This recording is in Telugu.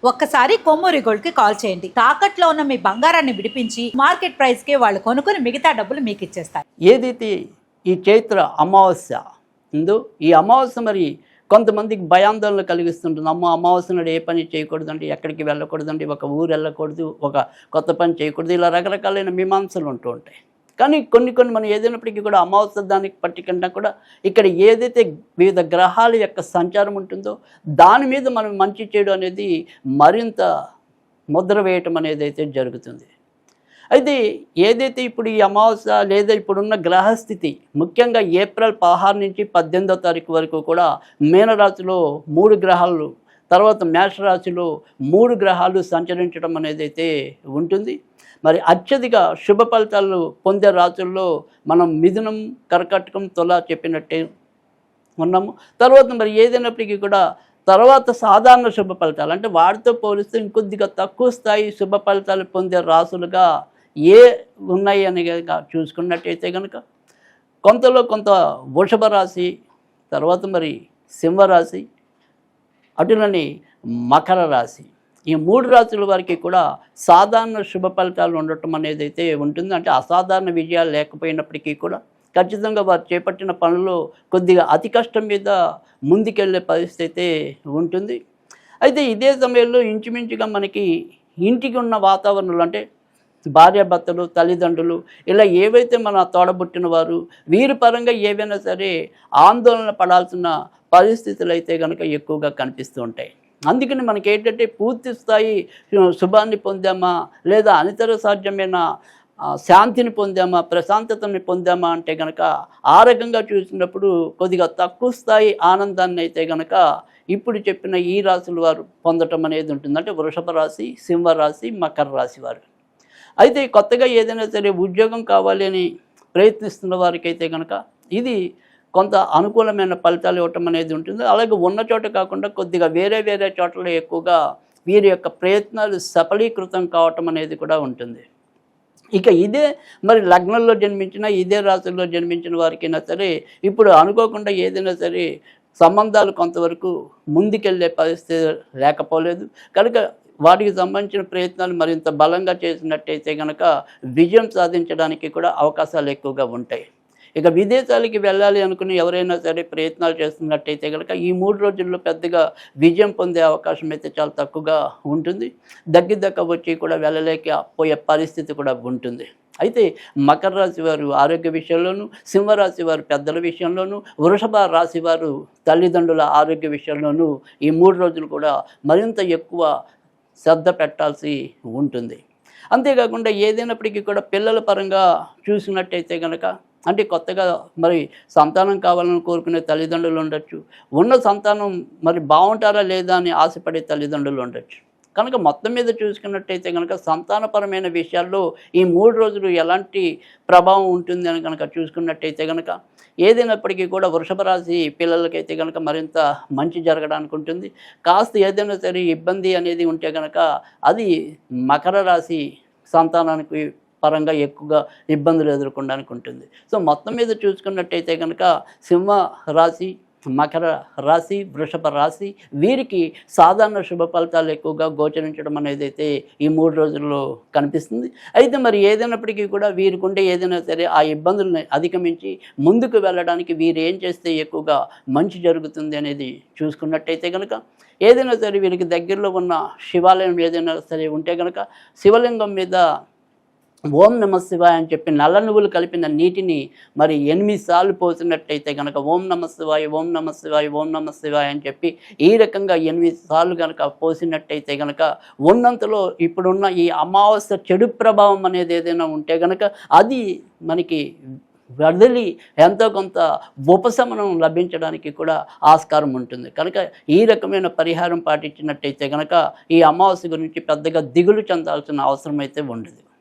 ఒక్కసారి కొమ్మూరి గోల్డ్ కి కాల్ చేయండి. తాకట్లో ఉన్న మీ బంగారాన్ని విడిపించి మార్కెట్ ప్రైస్ కి వాళ్ళు కొనుక్కుని మిగతా డబ్బులు మీకు ఇచ్చేస్తారు. ఏదైతే ఈ చైత్ర అమావాస్య ఉందో ఈ అమావాస్య మరి కొంతమందికి భయాందోళన కలిగిస్తుంటుంది. అమ్మ అమావాస్య నాడు ఏ పని చేయకూడదండి, ఎక్కడికి వెళ్ళకూడదండి, ఒక ఊరు వెళ్ళకూడదు, ఒక కొత్త పని చేయకూడదు, ఇలా రకరకాలైన మీమాంసలు ఉంటూ ఉంటాయి. కానీ కొన్ని మనం ఏదైనప్పటికీ కూడా అమావాస్య దానికి పట్టికన్నా కూడా ఇక్కడ ఏదైతే వివిధ గ్రహాల యొక్క సంచారం ఉంటుందో దాని మీద మనం మంచి చేయడం అనేది మరింత ముద్ర వేయటం అనేది అయితే జరుగుతుంది. అయితే ఏదైతే ఇప్పుడు ఈ అమావాస్య లేదా ఇప్పుడున్న గ్రహస్థితి ముఖ్యంగా ఏప్రిల్ 16 నుంచి 18వ తారీఖు వరకు కూడా మీనరాశిలో 3 గ్రహాలు, తర్వాత మేషరాశిలో 3 గ్రహాలు సంచరించడం అనేది అయితే ఉంటుంది. మరి అత్యధిక శుభ ఫలితాలు పొందే రాశుల్లో మనం మిథునం, కర్కాటకం, తుల చెప్పినట్టే ఉన్నాము. తర్వాత మరి ఏదైనప్పటికీ కూడా తర్వాత సాధారణ శుభ ఫలితాలు అంటే వాటితో పోలిస్తే ఇంకొద్దిగా తక్కువ స్థాయి శుభ ఫలితాలు పొందే రాశులుగా ఏ ఉన్నాయి అని చూసుకున్నట్టయితే కనుక కొంతలో కొంత వృషభ రాశి, తర్వాత మరి సింహరాశి, అటులని మకర రాశి, ఈ 3 రాశుల వారికి కూడా సాధారణ శుభ ఫలితాలు ఉండటం అనేది అయితే ఉంటుంది. అంటే అసాధారణ విజయాలు లేకపోయినప్పటికీ కూడా ఖచ్చితంగా వారు చేపట్టిన పనుల్లో కొద్దిగా అతి కష్టం మీద ముందుకెళ్ళే పరిస్థితి అయితే ఉంటుంది. అయితే ఇదే సమయంలో ఇంచుమించుగా మనకి ఇంటికి ఉన్న వాతావరణంలో అంటే భార్యాభర్తలు, తల్లిదండ్రులు ఇలా ఏవైతే మన తోడబుట్టిన వారు వీరి పరంగా ఏవైనా సరే ఆందోళన పడాల్సిన పరిస్థితులు అయితే కనుక ఎక్కువగా కనిపిస్తూ ఉంటాయి. అందుకని మనకి ఏంటంటే పూర్తి స్థాయి శుభాన్ని పొందామా లేదా అనితర సాధ్యమైన శాంతిని పొందామా, ప్రశాంతతని పొందామా అంటే కనుక ఆ రకంగా చూసినప్పుడు కొద్దిగా తక్కువ స్థాయి ఆనందాన్ని అయితే కనుక ఇప్పుడు చెప్పిన ఈ రాశుల వారు పొందటం అనేది ఉంటుంది. అంటే వృషభ రాశి, సింహరాశి, మకర రాశి వారు. అయితే కొత్తగా ఏదైనా సరే ఉద్యోగం కావాలి అని ప్రయత్నిస్తున్న వారికి అయితే కనుక ఇది కొంత అనుకూలమైన ఫలితాలు ఇవ్వటం అనేది ఉంటుంది. అలాగే ఉన్న చోట కాకుండా కొద్దిగా వేరే చోట్ల ఎక్కువగా వీరి యొక్క ప్రయత్నాలు సఫలీకృతం కావటం అనేది కూడా ఉంటుంది. ఇక ఇదే మరి లగ్నంలో జన్మించిన ఇదే రాశుల్లో జన్మించిన వారికైనా సరే ఇప్పుడు అనుకోకుండా ఏదైనా సరే సంబంధాలు కొంతవరకు ముందుకెళ్ళే పరిస్థితి లేకపోలేదు. కనుక వాటికి సంబంధించిన ప్రయత్నాలు మరింత బలంగా చేసినట్టయితే కనుక విజయం సాధించడానికి కూడా అవకాశాలు ఎక్కువగా ఉంటాయి. ఇక విదేశాలకి వెళ్ళాలి అనుకుని ఎవరైనా సరే ప్రయత్నాలు చేస్తున్నట్టయితే కనుక ఈ 3 రోజుల్లో పెద్దగా విజయం పొందే అవకాశం అయితే చాలా తక్కువగా ఉంటుంది. దగ్గర వచ్చి కూడా వెళ్ళలేకపోయే పరిస్థితి కూడా ఉంటుంది. అయితే మకర రాశి వారు ఆరోగ్య విషయంలోనూ, సింహరాశి వారు పెద్దల విషయంలోనూ, వృషభ రాశి వారు తల్లిదండ్రుల ఆరోగ్య విషయంలోనూ ఈ 3 రోజులు కూడా మరింత ఎక్కువ శ్రద్ధ పెట్టాల్సి ఉంటుంది. అంతేకాకుండా ఏదైనప్పటికీ కూడా పిల్లల పరంగా చూసినట్టయితే కనుక అంటే కొత్తగా మరి సంతానం కావాలని కోరుకునే తల్లిదండ్రులు ఉండొచ్చు, ఉన్న సంతానం మరి బాగుంటారా లేదా అని ఆశపడే తల్లిదండ్రులు ఉండొచ్చు. కనుక మొత్తం మీద చూసుకున్నట్టయితే కనుక సంతానపరమైన విషయాల్లో ఈ 3 రోజులు ఎలాంటి ప్రభావం ఉంటుంది అని కనుక చూసుకున్నట్టయితే కనుక ఏదైనప్పటికీ కూడా వృషభ రాశి పిల్లలకైతే కనుక మరింత మంచి జరగడానికి ఉంటుంది. కాస్త ఏదైనా సరే ఇబ్బంది అనేది ఉంటే కనుక అది మకర రాశి సంతానానికి పరంగా ఎక్కువగా ఇబ్బందులు ఎదుర్కొనడానికి ఉంటుంది. సో మొత్తం మీద చూసుకున్నట్టయితే కనుక సింహ రాశి, మకర రాశి, వృషభ రాశి వీరికి సాధారణ శుభ ఫలితాలు ఎక్కువగా గోచరించడం అనేది అయితే ఈ 3 రోజుల్లో కనిపిస్తుంది. అయితే మరి ఏదైనప్పటికీ కూడా వీరికి ఉండే ఏదైనా సరే ఆ ఇబ్బందులను అధిగమించి ముందుకు వెళ్ళడానికి వీరు ఏం చేస్తే ఎక్కువగా మంచి జరుగుతుంది అనేది చూసుకున్నట్టయితే కనుక ఏదైనా సరే వీరికి దగ్గరలో ఉన్న శివాలయం ఏదైనా సరే ఉంటే కనుక శివలింగం మీద ఓం నమ శివాయ అని చెప్పి నల్ల నువ్వులు కలిపిన నీటిని మరి 8 సార్లు పోసినట్టయితే కనుక ఓం నమ శివాయ, ఓం నమ శివాయ, ఓం నమ శివాయ అని చెప్పి ఈ రకంగా 8 సార్లు కనుక పోసినట్టయితే కనుక ఉన్నంతలో ఇప్పుడున్న ఈ అమావాస్య చెడు ప్రభావం అనేది ఏదైనా ఉంటే కనుక అది మనకి వదిలి ఎంతో కొంత ఉపశమనం లభించడానికి కూడా ఆస్కారం ఉంటుంది. కనుక ఈ రకమైన పరిహారం పాటించినట్టయితే కనుక ఈ అమావాస్య గురించి పెద్దగా దిగులు చెందాల్సిన అవసరం అయితే ఉండదు.